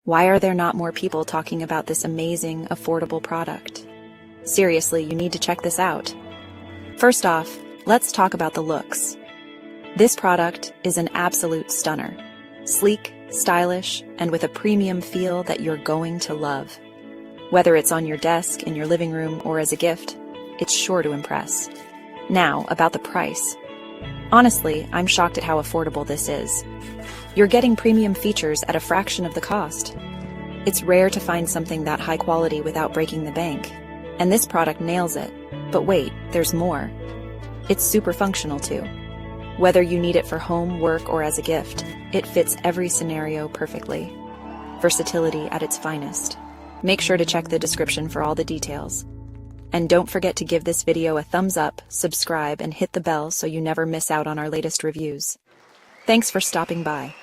Why are there not more people talking about this amazing, affordable product? Seriously, you need to check this out. First off, let's talk about the looks. This product is an absolute stunner. Sleek, stylish, and with a premium feel that you're going to love. Whether it's on your desk, in your living room, or as a gift, it's sure to impress. Now, about the price. Honestly, I'm shocked at how affordable this is. You're getting premium features at a fraction of the cost. It's rare to find something that high quality without breaking the bank, and this product nails it. But wait, there's more. It's super functional too. Whether you need it for home, work, or as a gift, it fits every scenario perfectly. Versatility at its finest. Make sure to check the description for all the details. And don't forget to give this video a thumbs up, subscribe, and hit the bell so you never miss out on our latest reviews. Thanks for stopping by.